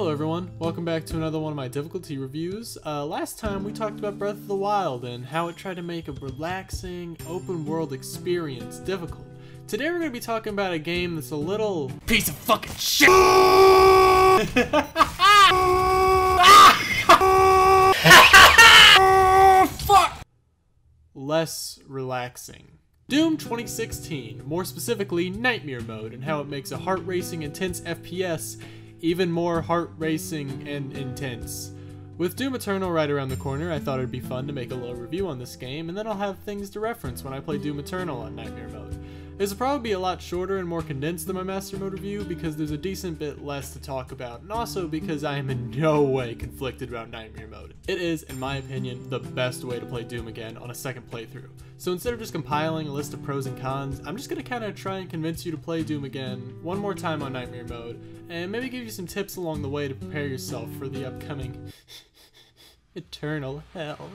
Hello everyone, welcome back to another one of my difficulty reviews. Last time we talked about Breath of the Wild and how it tried to make a relaxing, open world experience difficult. Today we're going to be talking about a game that's a little piece of fucking shit! Fuck! Less relaxing. Doom 2016, more specifically Nightmare Mode, and how it makes a heart-racing, intense FPS even more heart-racing and intense. With Doom Eternal right around the corner, I thought it'd be fun to make a little review on this game, and then I'll have things to reference when I play Doom Eternal on Nightmare Mode. This will probably be a lot shorter and more condensed than my Master Mode review because there's a decent bit less to talk about, and also because I am in no way conflicted about Nightmare Mode. It is, in my opinion, the best way to play Doom again on a second playthrough. So instead of just compiling a list of pros and cons, I'm just going to kind of try and convince you to play Doom again one more time on Nightmare Mode, and maybe give you some tips along the way to prepare yourself for the upcoming eternal hell.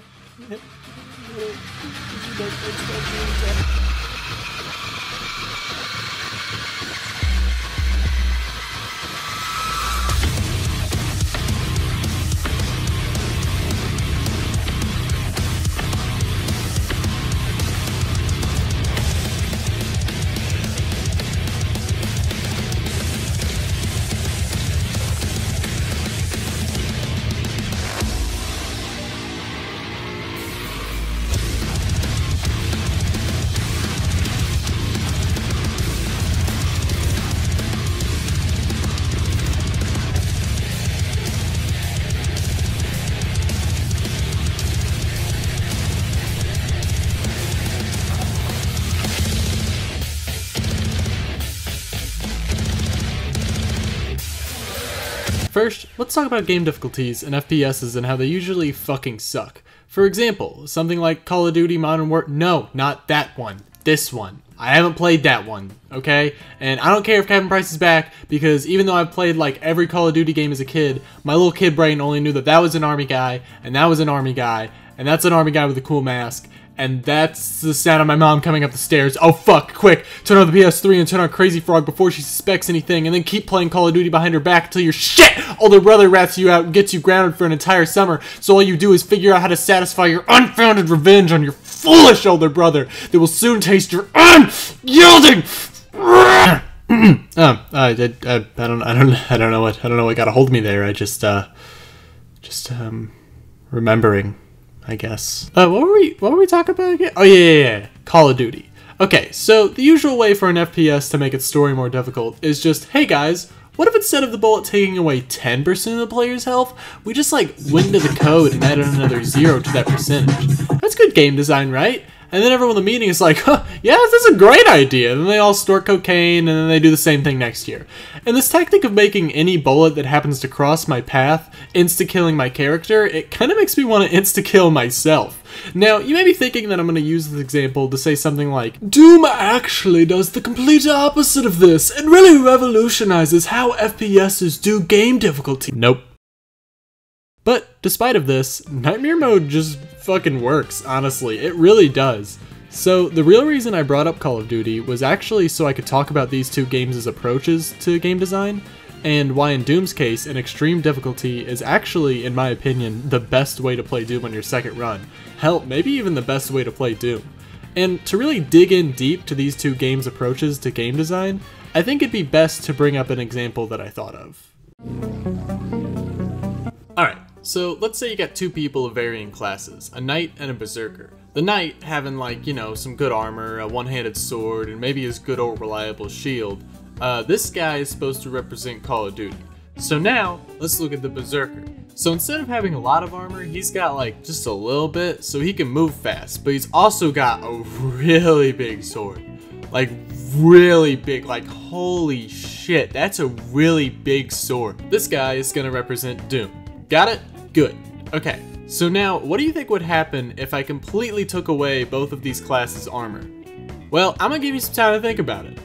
First, let's talk about game difficulties and FPSs and how they usually fucking suck. For example, something like Call of Duty Modern Warfare— no, not that one. This one. I haven't played that one, okay? And I don't care if Captain Price is back, because even though I've played like every Call of Duty game as a kid, my little kid brain only knew that that was an army guy, and that was an army guy, and that's an army guy with a cool mask, and that's the sound of my mom coming up the stairs. Oh fuck, quick, turn on the PS3 and turn on Crazy Frog before she suspects anything, and then keep playing Call of Duty behind her back until your shit older brother rats you out and gets you grounded for an entire summer, so all you do is figure out how to satisfy your unfounded revenge on your foolish older brother that will soon taste your unyielding I don't know what got a hold of me there. I just remembering, I guess. What were we talking about again? Oh yeah, Call of Duty. Okay, so the usual way for an FPS to make its story more difficult is just, hey guys, what if instead of the bullet taking away 10% of the player's health, we just like went into the code and added another 0 to that percentage? That's good game design, right? And then everyone in the meeting is like, huh, yeah, this is a great idea. And then they all snort cocaine, and then they do the same thing next year. And this tactic of making any bullet that happens to cross my path insta-killing my character, it kind of makes me want to insta-kill myself. Now, you may be thinking that I'm going to use this example to say something like, Doom actually does the complete opposite of this, and really revolutionizes how FPSs do game difficulty. Nope. But, despite of this, Nightmare Mode just fucking works, honestly. It really does. So, the real reason I brought up Call of Duty was actually so I could talk about these two games' approaches to game design, and why in Doom's case, an extreme difficulty is actually, in my opinion, the best way to play Doom on your second run. Hell, maybe even the best way to play Doom. And to really dig in deep to these two games' approaches to game design, I think it'd be best to bring up an example that I thought of. Alright. So, let's say you got two people of varying classes, a knight and a berserker. The knight having like, you know, some good armor, a one-handed sword, and maybe his good old reliable shield. This guy is supposed to represent Call of Duty. So now, let's look at the berserker. So instead of having a lot of armor, he's got like just a little bit, so he can move fast, but he's also got a really big sword. Like, really big, like holy shit, that's a really big sword. This guy is gonna represent Doom. Got it? Good. Okay, so now, what do you think would happen if I completely took away both of these classes' armor? Well, I'm gonna give you some time to think about it.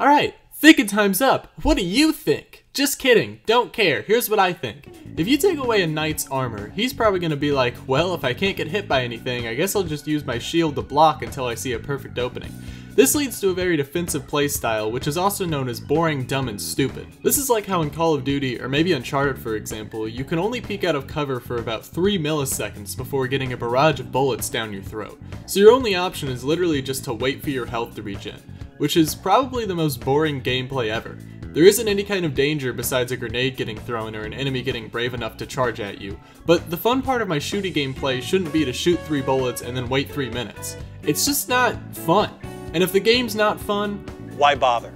Alright, thinking time's up. What do you think? Just kidding, don't care. Here's what I think. If you take away a knight's armor, he's probably gonna be like, well, if I can't get hit by anything, I guess I'll just use my shield to block until I see a perfect opening. This leads to a very defensive playstyle, which is also known as boring, dumb, and stupid. This is like how in Call of Duty, or maybe Uncharted for example, you can only peek out of cover for about 3 milliseconds before getting a barrage of bullets down your throat. So your only option is literally just to wait for your health to regen, which is probably the most boring gameplay ever. There isn't any kind of danger besides a grenade getting thrown or an enemy getting brave enough to charge at you, but the fun part of my shooty gameplay shouldn't be to shoot 3 bullets and then wait 3 minutes. It's just not fun. And if the game's not fun, why bother?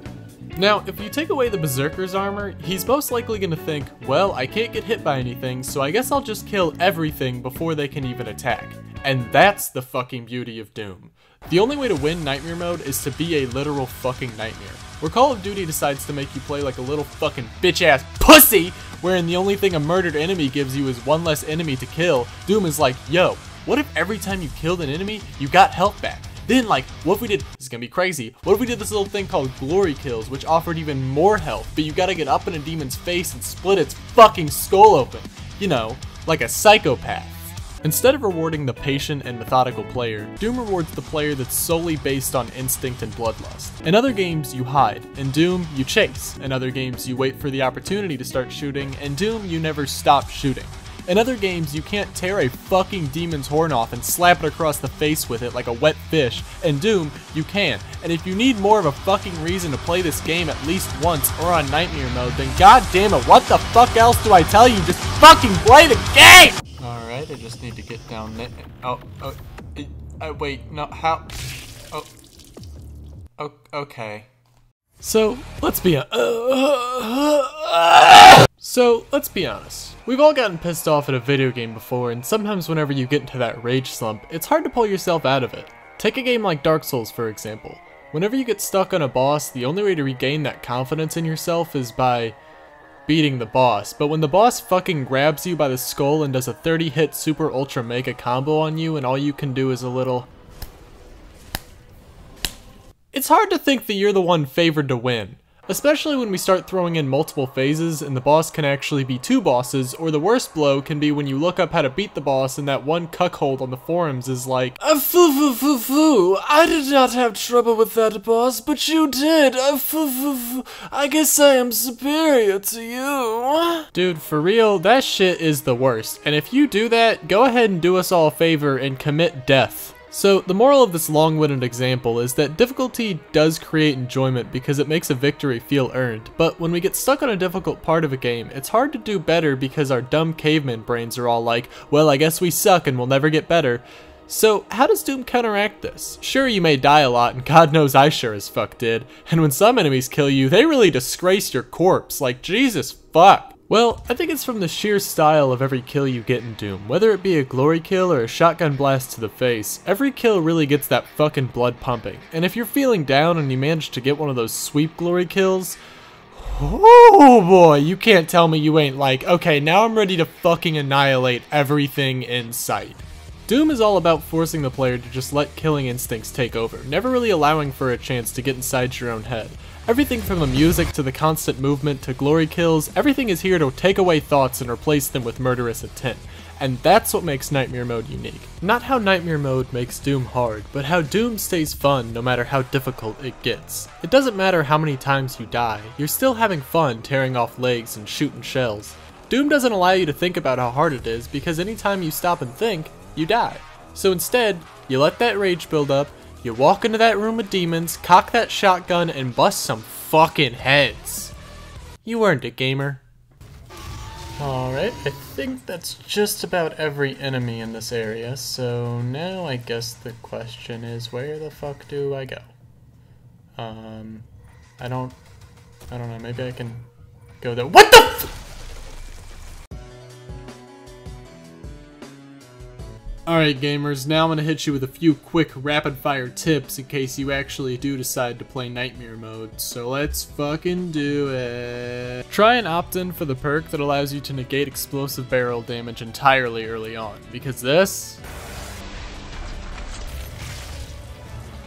Now, if you take away the Berserker's armor, he's most likely gonna think, well, I can't get hit by anything, so I guess I'll just kill everything before they can even attack. And that's the fucking beauty of Doom. The only way to win Nightmare Mode is to be a literal fucking nightmare. Where Call of Duty decides to make you play like a little fucking bitch-ass pussy, wherein the only thing a murdered enemy gives you is one less enemy to kill, Doom is like, yo, what if every time you killed an enemy, you got health back? Then, like, what if we did, this is gonna be crazy, what if we did this little thing called glory kills, which offered even more health, but you gotta get up in a demon's face and split its fucking skull open. You know, like a psychopath. Instead of rewarding the patient and methodical player, Doom rewards the player that's solely based on instinct and bloodlust. In other games, you hide. In Doom, you chase. In other games, you wait for the opportunity to start shooting. In Doom, you never stop shooting. In other games, you can't tear a fucking demon's horn off and slap it across the face with it like a wet fish. In Doom, you can. And if you need more of a fucking reason to play this game at least once or on Nightmare Mode, then goddamn it, what the fuck else do I tell you? Just fucking play the game! Alright, I just need to get down there. Wait, no, how? Okay. So, let's be honest. We've all gotten pissed off at a video game before, and sometimes whenever you get into that rage slump, it's hard to pull yourself out of it. Take a game like Dark Souls, for example. Whenever you get stuck on a boss, the only way to regain that confidence in yourself is by beating the boss, but when the boss fucking grabs you by the skull and does a 30-hit super ultra mega combo on you and all you can do is a little... It's hard to think that you're the one favored to win. Especially when we start throwing in multiple phases and the boss can actually be 2 bosses, or the worst blow can be when you look up how to beat the boss and that one cuckold on the forums is like, I did not have trouble with that boss, but you did. I guess I am superior to you. Dude, for real, that shit is the worst. And if you do that, go ahead and do us all a favor and commit death. So, the moral of this long-winded example is that difficulty does create enjoyment because it makes a victory feel earned, but when we get stuck on a difficult part of a game, it's hard to do better because our dumb caveman brains are all like, well, I guess we suck and we'll never get better. So, how does Doom counteract this? Sure, you may die a lot, and God knows I sure as fuck did, and when some enemies kill you, they really disgrace your corpse, like Jesus fuck. Well, I think it's from the sheer style of every kill you get in Doom. Whether it be a glory kill or a shotgun blast to the face, every kill really gets that fucking blood pumping. And if you're feeling down and you manage to get one of those sweep glory kills, oh boy, you can't tell me you ain't like, okay, now I'm ready to fucking annihilate everything in sight. Doom is all about forcing the player to just let killing instincts take over, never really allowing for a chance to get inside your own head. Everything from the music to the constant movement to glory kills, everything is here to take away thoughts and replace them with murderous intent. And that's what makes Nightmare Mode unique. Not how Nightmare Mode makes Doom hard, but how Doom stays fun no matter how difficult it gets. It doesn't matter how many times you die, you're still having fun tearing off legs and shooting shells. Doom doesn't allow you to think about how hard it is because anytime you stop and think, you die. So instead, you let that rage build up, you walk into that room with demons, cock that shotgun, and bust some fucking heads. You earned it, gamer. Alright, I think that's just about every enemy in this area, so now I guess the question is, where the fuck do I go? I don't know, maybe I can go there. What the f- Alright gamers, now I'm going to hit you with a few quick rapid fire tips in case you actually do decide to play Nightmare Mode, so let's fucking do it. Try and opt in for the perk that allows you to negate explosive barrel damage entirely early on, because this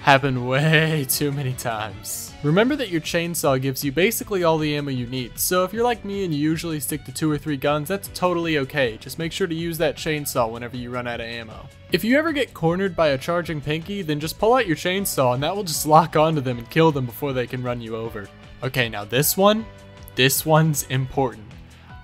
Happened way too many times. Remember that your chainsaw gives you basically all the ammo you need, so if you're like me and you usually stick to 2 or 3 guns, that's totally okay. Just make sure to use that chainsaw whenever you run out of ammo. If you ever get cornered by a charging pinky, then just pull out your chainsaw and that will just lock onto them and kill them before they can run you over. Okay, now this one's important.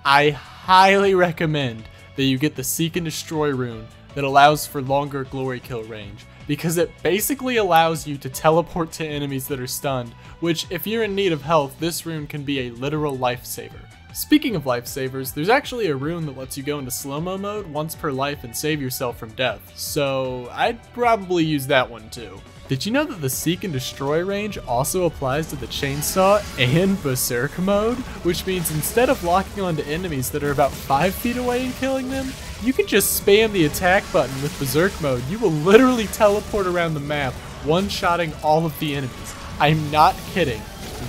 I highly recommend that you get the Seek and Destroy rune that allows for longer glory kill range, because it basically allows you to teleport to enemies that are stunned, which if you're in need of health, this rune can be a literal lifesaver. Speaking of lifesavers, there's actually a rune that lets you go into slow-mo mode once per life and save yourself from death, so I'd probably use that one too. Did you know that the Seek and Destroy range also applies to the chainsaw and berserk mode? Which means instead of locking onto enemies that are about 5 feet away and killing them, you can just spam the attack button with berserk mode. You will literally teleport around the map, one-shotting all of the enemies. I'm not kidding.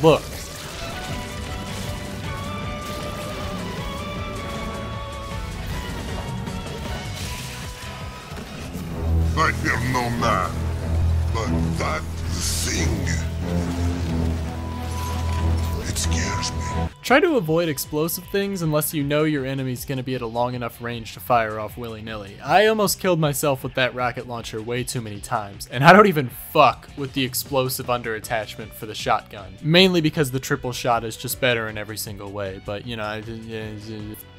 Look. I fear no man, but that thing, it scares me. Try to avoid explosive things unless you know your enemy's gonna be at a long enough range to fire off willy-nilly. I almost killed myself with that rocket launcher way too many times, and I don't even fuck with the explosive under attachment for the shotgun. Mainly because the triple shot is just better in every single way, but you know,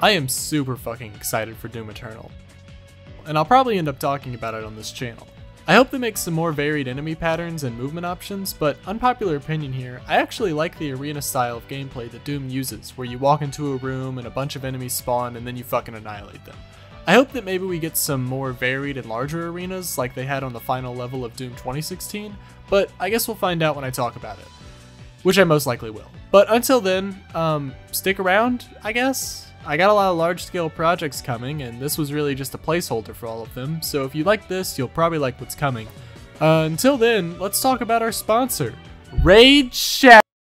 I am super fucking excited for Doom Eternal. And I'll probably end up talking about it on this channel. I hope they make some more varied enemy patterns and movement options, but unpopular opinion here, I actually like the arena style of gameplay that Doom uses, where you walk into a room and a bunch of enemies spawn and then you fucking annihilate them. I hope that maybe we get some more varied and larger arenas like they had on the final level of Doom 2016, but I guess we'll find out when I talk about it. Which I most likely will. But until then, stick around, I guess? I got a lot of large-scale projects coming, and this was really just a placeholder for all of them, so if you like this, you'll probably like what's coming. Until then, let's talk about our sponsor, Raid Shadow.